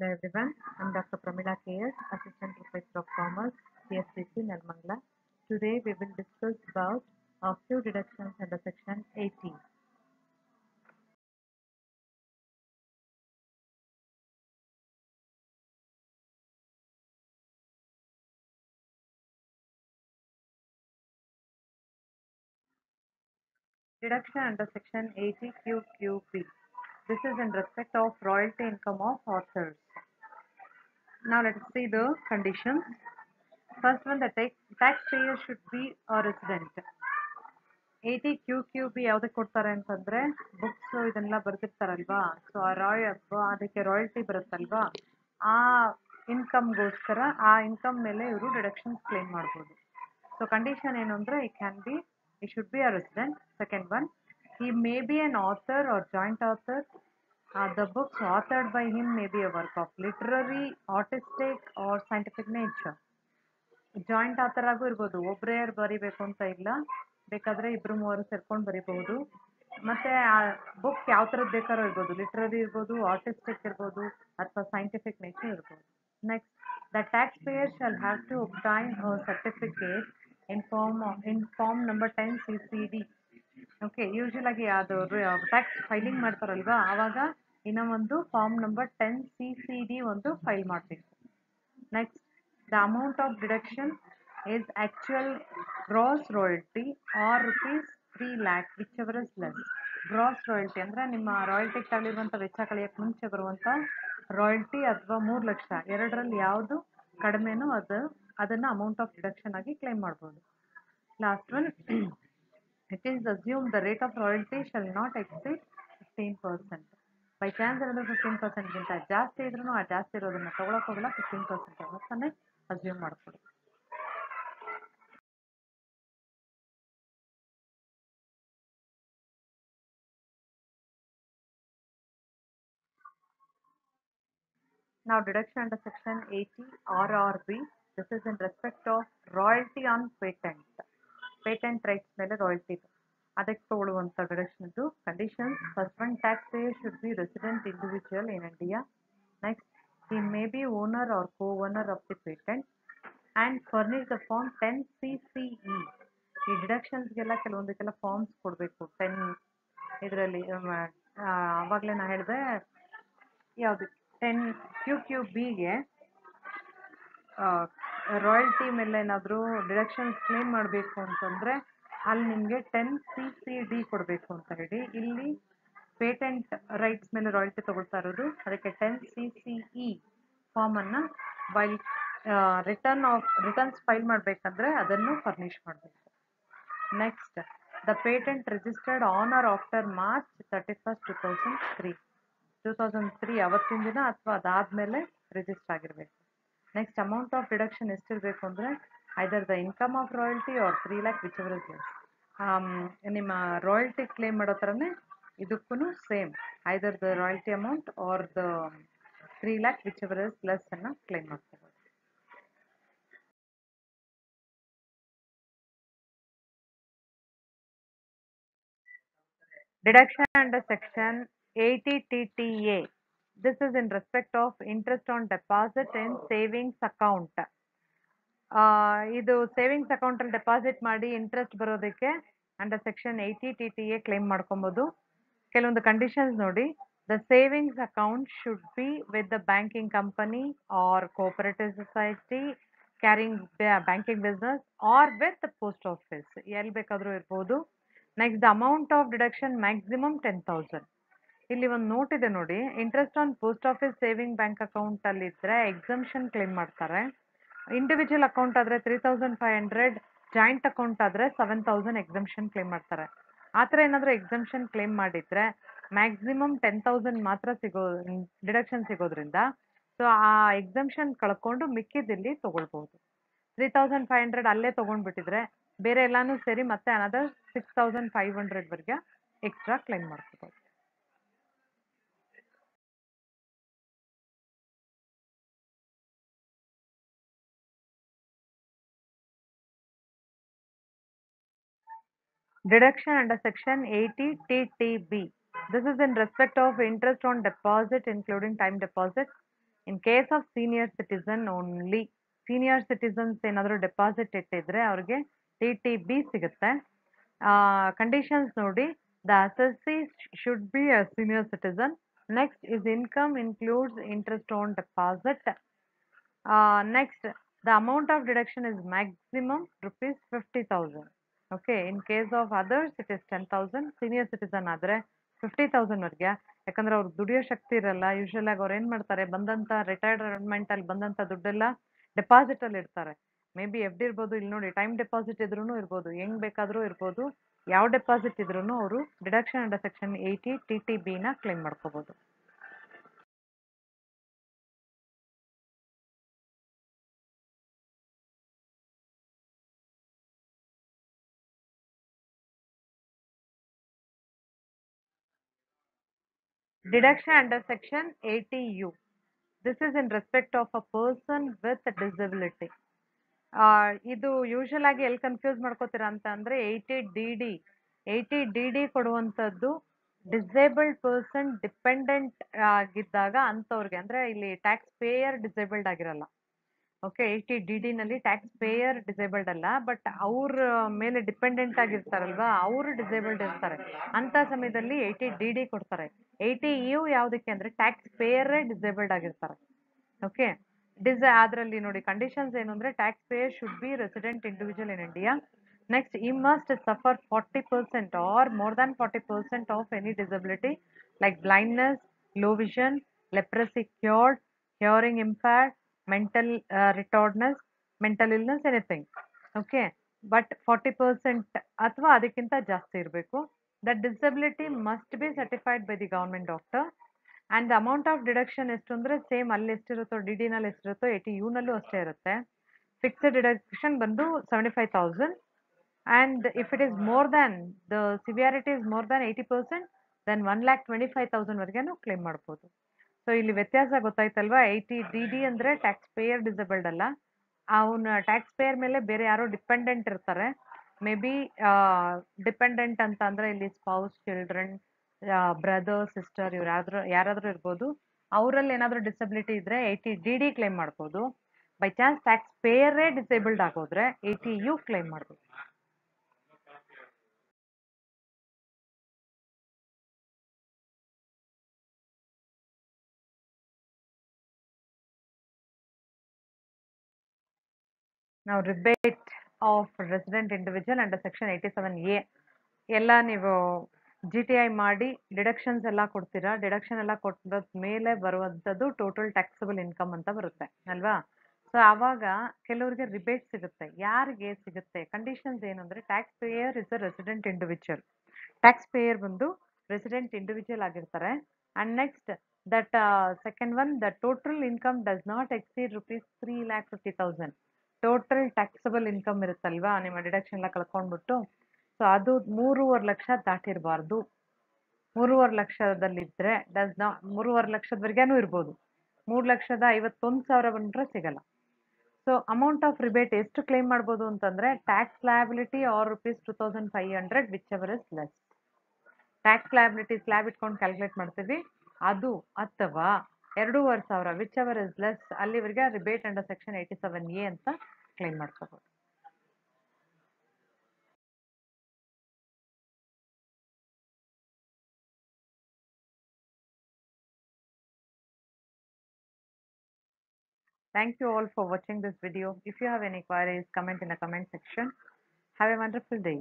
Hello everyone, I'm Dr. Pramila KS, Assistant Professor of Commerce, CSCC, Nalmangla. Today we will discuss about a few deductions under section 80. Deduction under section 80 QQB. This is in respect of royalty income of authors. Now let us see the conditions. First one, the taxpayer should be a resident. 80 QQB ಯಾವುದಕ್ಕೆ ಕೊಡ್ತಾರೆ ಅಂತಂದ್ರೆ books ಇದನ್ನೆಲ್ಲ ಬರ್ದಿರ್ತಾರಲ್ವಾ, so ಅದಕ್ಕೆ royalty ಬರುತ್ತಲ್ವಾ, ಆ ಇನ್ಕಮ್ಗೋಸ್ಕರ ಆ income ಮೇಲೆ ಇವರು deductions claim ಮಾಡ್ಬೋದು. ಸೊ ಕಂಡೀಷನ್ ಏನು ಅಂದ್ರೆ ಈ should be a resident. Second one, he may be an author or joint author. The books authored by him may be a work of literary, artistic or scientific nature. Joint author ಆಗು ಇರ್ಬೋದು, ಒಬ್ಬರೇ ಬರಿಬೇಕು ಅಂತ ಇಲ್ಲ, ಬೇಕಾದರೆ ಇಬ್ಬರು ಮೂವರು ಸೇರ್ಕೊಂಡು ಬರಿಬಹುದು. ಮತ್ತೆ ಆ ಬುಕ್ ಯಾವ ಥರದ್ದು ಬೇಕಾದ್ರೂ ಇರ್ಬೋದು, ಲಿಟ್ರರಿ ಇರ್ಬೋದು, ಆರ್ಟಿಸ್ಟಿಕ್ ಇರ್ಬೋದು, ಅಥವಾ ಸೈಂಟಿಫಿಕ್ ನೇಚರ್ ಇರ್ಬೋದು. Next, the tax payer shall have to obtain certificate in form number 10 CCD. Okay, usual ಆಗಿ ಅದು ಟ್ಯಾಕ್ಸ್ ಫೈಲಿಂಗ್ ಮಾಡ್ತಾರಲ್ವಾ, ಆವಾಗ ಇನ್ನೂ ಒಂದು ಫಾರ್ಮ್ ನಂಬರ್ 10 CCD ಒಂದು ಫೈಲ್ ಮಾಡಬೇಕು. Next, the amount of deduction is actual gross royalty or rupees 3 lakh, whichever is less. Gross royalty ಅಂದರೆ ನಿಮ್ಮ ರಾಯಲ್ಟಿ ತಗೊಳ್ಳಿರುವಂಥ ವೆಚ್ಚ ಕಳೆಯಕ್ಕೆ ಮುಂಚೆ ಬರುವಂಥ ರಾಯಲ್ಟಿ ಅಥವಾ 3 ಲಕ್ಷ ಎರಡರಲ್ಲಿ ಯಾವುದು ಕಡಿಮೆನೋ ಅದನ್ನು ಅಮೌಂಟ್ ಆಫ್ ಡಿಡಕ್ಷನ್ ಆಗಿ ಕ್ಲೈಮ್ ಮಾಡ್ಬೋದು. Last one, it is assumed the rate of royalty shall not exceed 15%. By chance ಏನಾದರೂ 15%ಗಿಂತ ಜಾಸ್ತಿ ಇದ್ರೂ ಆ ಜಾಸ್ತಿ ಇರೋದನ್ನ ತೊಗೊಳಕ್ಕೆ ಹೋಗಲ್ಲ, 15% ಅವತ್ತನ್ನೇ ಅಸ್ಯೂಮ್ ಮಾಡ್ಕೊಡಿ. Now deduction under section 80 RRB. This is in respect of royalty on patent. Patent rights ಮೇಲೆ ರಾಯಲ್ಟಿ ಅದಕ್ಕೆ ತಗೊಳ್ಳುವಂಥ ಡಿಡಕ್ಷನ್ ಇದು. Conditions: first one, tax payer should be resident individual in India. Next, he may be owner or co-owner of the patent and furnish the form 10 CCE. ಈ ಡಿಡಕ್ಷನ್ಸ್ಗೆಲ್ಲ ಕೆಲವೊಂದಕ್ಕೆಲ್ಲ forms ಕೊಡಬೇಕು. 10 ಇದರಲ್ಲಿ ಆವಾಗಲೇ ನಾನು ಹೇಳಿದೆ ಯಾವುದು 10 QQBಗೆ ರಾಯಲ್ಟಿ ಮೇಲೆ ಏನಾದರೂ ಡಿಡಕ್ಷನ್ಸ್ ಕ್ಲೇಮ್ ಮಾಡಬೇಕು ಅಂತಂದರೆ ಅಲ್ಲಿ ನಿಮಗೆ 10 CCD ಕೊಡಬೇಕು ಅಂತ ಹೇಳಿ. ಇಲ್ಲಿ ಪೇಟೆಂಟ್ ರೈಟ್ಸ್ ಮೇಲೆ ರಾಯಲ್ಟಿ ತಗೊಳ್ತಾ ಇರೋದು, ಅದಕ್ಕೆ 10 CCE ಫಾರ್ಮನ್ನು ರಿಟರ್ನ್ಸ್ ಫೈಲ್ ಮಾಡಬೇಕಂದ್ರೆ ಅದನ್ನು ಫರ್ನಿಷ್ ಮಾಡಬೇಕು. Next, the patent registered on or after March 31st, 2003 ಅವತ್ತಿನ ದಿನ ಅಥವಾ ಅದಾದಮೇಲೆ ರಿಜಿಸ್ಟರ್ ಆಗಿರಬೇಕು. ನೆಕ್ಸ್ಟ್, ಅಮೌಂಟ್ ಆಫ್ ಡಿಡಕ್ಷನ್ ಎಷ್ಟಿರಬೇಕು ಅಂದರೆ either the income of royalty or 3 lakh, whichever is less. ನಿಮ್ಮ ರಾಯಲ್ಟಿ ಕ್ಲೇಮ್ ಮಾಡೋ ಥರನೇ ಇದಕ್ಕೂ same, either the royalty amount or the 3 lakh, whichever is less ಅನ್ನು ಕ್ಲೇಮ್ ಮಾಡ್ಕೋಬೋದು. Deduction under section 80 TTA. This is in respect of interest on deposit in savings account. ಇದು savings ಅಕೌಂಟಲ್ಲಿ deposit ಮಾಡಿ interest ಬರೋದಕ್ಕೆ under section 80 TTA claim ಮಾಡ್ಕೊಬೋದು. ಕೆಲವೊಂದು conditions ನೋಡಿ. The savings account should be with the banking company or cooperative society carrying banking business or with post office, ಎಲ್ಲಿ ಬೇಕಾದರೂ ಇರ್ಬೋದು. Next, the amount of deduction maximum 10,000. ಇಲ್ಲಿ ಒಂದು note ಇದೆ ನೋಡಿ, interest on post office saving bank account ಅಲ್ಲಿ ಇದ್ರೆ exemption claim ಮಾಡ್ತಾರೆ. ಇಂಡಿವಿಜುವಲ್ ಅಕೌಂಟ್ ಆದರೆ 3,500, ಜಾಯಿಂಟ್ ಅಕೌಂಟ್ ಆದರೆ 7,000 ಎಕ್ಸಂಪ್ಷನ್ ಕ್ಲೇಮ್ ಮಾಡ್ತಾರೆ. ಆ ಥರ ಏನಾದರೂ ಎಕ್ಸಂಪ್ಷನ್ ಕ್ಲೇಮ್ ಮಾಡಿದರೆ ಮ್ಯಾಕ್ಸಿಮಮ್ 10,000 ಮಾತ್ರ ಡಿಡಕ್ಷನ್ ಸಿಗೋದ್ರಿಂದ ಸೊ ಆ ಎಕ್ಸಂಪ್ಷನ್ ಕಳ್ಕೊಂಡು ಮಿಕ್ಕಿದಲ್ಲಿ ತೊಗೊಳ್ಬೋದು. 3,500 ಅಲ್ಲೇ ತೊಗೊಂಡ್ಬಿಟ್ಟಿದ್ರೆ ಬೇರೆ ಎಲ್ಲಾನು ಸೇರಿ ಮತ್ತೆ ಅನದರ್ 6,500ವರೆಗೆ ಎಕ್ಸ್ಟ್ರಾ ಕ್ಲೇಮ್ ಮಾಡ್ಕೋಬೋದು. Deduction under section 80 TTB. This is in respect of interest on deposit including time deposit. In case of senior citizen only. Senior citizens ಏನಾದರೂ ಡೆಪಾಸಿಟ್ ಇಟ್ಟಿದ್ರೆ ಅವ್ರಿಗೆ TTB ಸಿಗುತ್ತೆ. ಕಂಡೀಷನ್ಸ್ ನೋಡಿ, the assessee should be a senior citizen. Next is income includes interest on deposit. Next, the amount of deduction is maximum rupees 50,000. Okay, in case of others it is 10,000. Senior citizen ಆದರೆ 50,000 ವರೆಗೆ. ಯಾಕಂದ್ರೆ ಅವ್ರಿಗೆ ದುಡಿಯೋ ಶಕ್ತಿ ಇರಲ್ಲ. Usual ಆಗಿ ಅವ್ರು ಏನು ಮಾಡ್ತಾರೆ, ಬಂದಂಥ ರಿಟೈರ್ಮೆಂಟ್ ಅಲ್ಲಿ ಬಂದಂಥ ದುಡ್ಡೆಲ್ಲ ಡೆಪಾಸಿಟ್ ಅಲ್ಲಿ ಇಡ್ತಾರೆ. ಮೇ ಬಿ FD ಇರ್ಬೋದು, ಇಲ್ಲಿ ನೋಡಿ ಟೈಮ್ ಡೆಪಾಸಿಟ್ ಇದ್ರೂ ಇರ್ಬೋದು, ಹೆಂಗ್ ಬೇಕಾದರೂ ಇರ್ಬೋದು. ಯಾವ ಡೆಪಾಸಿಟ್ ಇದ್ರೂ ಅವರು ಡಿಡಕ್ಷನ್ ಅಂಡರ್ ಸೆಕ್ಷನ್ 80 TTB ನ ಕ್ಲೈಮ್ ಮಾಡ್ಕೋಬಹುದು. Deduction under section 80U. This is in respect of a person with disability. ಇದು ಯೂಶುವಲ್ ಆಗಿ ಎಲ್ಲಿ ಕನ್ಫ್ಯೂಸ್ ಮಾಡ್ಕೋತೀರಾ ಅಂತ ಅಂದ್ರೆ 80DD ಕೊಡುವಂಥದ್ದು ಡಿಸೇಬಲ್ಡ್ ಪರ್ಸನ್ ಡಿಪೆಂಡೆಂಟ್ ಆಗಿದ್ದಾಗ ಅಂಥವ್ರಿಗೆ, ಅಂದ್ರೆ ಇಲ್ಲಿ ಟ್ಯಾಕ್ಸ್ ಪೇಯರ್ ಡಿಸೇಬಲ್ಡ್ ಆಗಿರಲ್ಲ. ಓಕೆ, 80DD ನಲ್ಲಿ ಟ್ಯಾಕ್ಸ್ ಪೇಯರ್ ಡಿಸೇಬಲ್ಡ್ ಅಲ್ಲ, ಬಟ್ ಅವ್ರ ಮೇಲೆ ಡಿಪೆಂಡೆಂಟ್ ಆಗಿರ್ತಾರಲ್ವಾ, ಅವರು ಡಿಸೇಬಲ್ಡ್ ಇರ್ತಾರೆ. ಅಂತ ಸಮಯದಲ್ಲಿ 80DD ಕೊಡ್ತಾರೆ. 80U ಯಾವುದಕ್ಕೆ ಅಂದ್ರೆ ಟ್ಯಾಕ್ಸ್ ಪೇಯರೇ ಡಿಸೇಬಲ್ಡ್ ಆಗಿರ್ತಾರೆ. ಓಕೆ, ಅದರಲ್ಲಿ ನೋಡಿ ಕಂಡೀಷನ್ಸ್ ಏನು ಅಂದ್ರೆ tax payer should be resident individual in India. Next, ಈ must suffer 40% or more than 40% of any disability like blindness, low vision, leprosy cured, hearing impaired, mental retardedness, mental illness, anything. Okay, but 40% ಅಥವಾ ಅದಕ್ಕಿಂತ ಜಾಸ್ತಿ ಇರಬೇಕು. That disability must be certified by the government doctor. And the amount of deduction ಎಷ್ಟು ಅಂದ್ರೆ same ಅಲ್ಲಿ ಎಷ್ಟಿರುತ್ತೋ DD ನಲ್ಲಿ ಎಷ್ಟಿರುತ್ತೋ 80U ನಲ್ಲೂ ಅಷ್ಟೇ ಇರುತ್ತೆ. ಫಿಕ್ಸ್ಡ್ ಡಿಡಕ್ಷನ್ ಬಂದು 75,000. and if it is more than the severity is more than 80%, then 1,25,000 ವರೆಗೂ claim ಮಾಡ್ಬೋದು. ಸೊ ಇಲ್ಲಿ ವ್ಯತ್ಯಾಸ ಗೊತ್ತಾಯ್ತಲ್ವಾ? 80DD ಅಂದ್ರೆ ಟ್ಯಾಕ್ಸ್ ಪೇಯರ್ ಡಿಸೇಬಲ್ಡ್ ಅಲ್ಲ, ಅವನ ಟ್ಯಾಕ್ಸ್ ಪೇಯರ್ ಮೇಲೆ ಬೇರೆ ಯಾರೋ ಡಿಪೆಂಡೆಂಟ್ ಇರ್ತಾರೆ. ಮೇ ಬಿ ಡಿಪೆಂಡೆಂಟ್ ಅಂತ ಅಂದ್ರೆ ಇಲ್ಲಿ ಸ್ಪೌಸ್, ಚಿಲ್ಡ್ರನ್, ಬ್ರದರ್, ಸಿಸ್ಟರ್, ಇವ್ರು ಯಾರಾದ್ರೂ ಇರ್ಬೋದು. ಅವರಲ್ಲಿ ಏನಾದರೂ ಡಿಸಬಿಲಿಟಿ ಇದ್ರೆ 80DD ಕ್ಲೇಮ್ ಮಾಡ್ಬೋದು. ಬೈ ಚಾನ್ಸ್ ಟ್ಯಾಕ್ಸ್ ಪೇಯರೇ ಡಿಸೇಬಲ್ಡ್ ಆಗೋದ್ರೆ 80U ಕ್ಲೇಮ್ ಮಾಡ್ಬೋದು. ನಾವು rebate of resident individual under section 87A ಎಲ್ಲ ನೀವು GTI ಮಾಡಿ ಡಿಡಕ್ಷನ್ಸ್ ಎಲ್ಲ ಕೊಡ್ತೀರಾ. ಡಿಡಕ್ಷನ್ ಎಲ್ಲ ಕೊಟ್ಟ ಮೇಲೆ ಬರುವಂಥದ್ದು ಟೋಟಲ್ ಟ್ಯಾಕ್ಸಬಲ್ ಇನ್ಕಮ್ ಅಂತ ಬರುತ್ತೆ ಅಲ್ವಾ? ಸೊ ಆವಾಗ ಕೆಲವರಿಗೆ ರಿಬೇಟ್ ಸಿಗುತ್ತೆ. ಯಾರಿಗೆ ಸಿಗುತ್ತೆ? ಕಂಡೀಷನ್ಸ್ ಏನು ಅಂದರೆ tax pair is a resident individual. Tax pair ಬಂದು ರೆಸಿಡೆಂಟ್ ಇಂಡಿವಿಜುವಲ್ ಆಗಿರ್ತಾರೆ. And next that second one, the total income does not exceed rupees 3,50,000. Total taxable income ಇರುತ್ತಲ್ವಾ, ನಿಮ್ಮ ಡಿಡಕ್ಷನ್ ಎಲ್ಲ ಕಳ್ಕೊಂಡ್ಬಿಟ್ಟು, ಸೊ ಅದು 3.5 ಲಕ್ಷ ದಾಟಿರಬಾರ್ದು. 3.5 ಲಕ್ಷದಲ್ಲಿದ್ದರೆ ಡಸ್ ನಾ 3.5 ಲಕ್ಷದವರೆಗೂ ಇರ್ಬೋದು. 3,51,000 ಬಂದರೆ ಸಿಗಲ್ಲ. ಸೊ ಅಮೌಂಟ್ ಆಫ್ ರಿಬೇಟ್ ಎಷ್ಟು ಕ್ಲೇಮ್ ಮಾಡ್ಬೋದು ಅಂತಂದ್ರೆ tax liability or ₹2,500 whichever is less. Tax liability slab ಇಟ್ಕೊಂಡು ಕ್ಯಾಲ್ಕುಲೇಟ್ ಮಾಡ್ತೀವಿ, ಅದು ಅಥವಾ 2,500 ವಿಚ್ ಎವರ್ ಇಸ್ ಲೆಸ್, ಅಲ್ಲಿವರೆಗೆ ರಿಬೇಟ್ ಅಂಡರ್ ಸೆಕ್ಷನ್ 87A ಅಂತ ಕ್ಲೈಮ್ ಮಾಡ್ಕೋಬಹುದು. Thank you all for watching this video. If you have any queries, comment in the comment section. Have a wonderful day.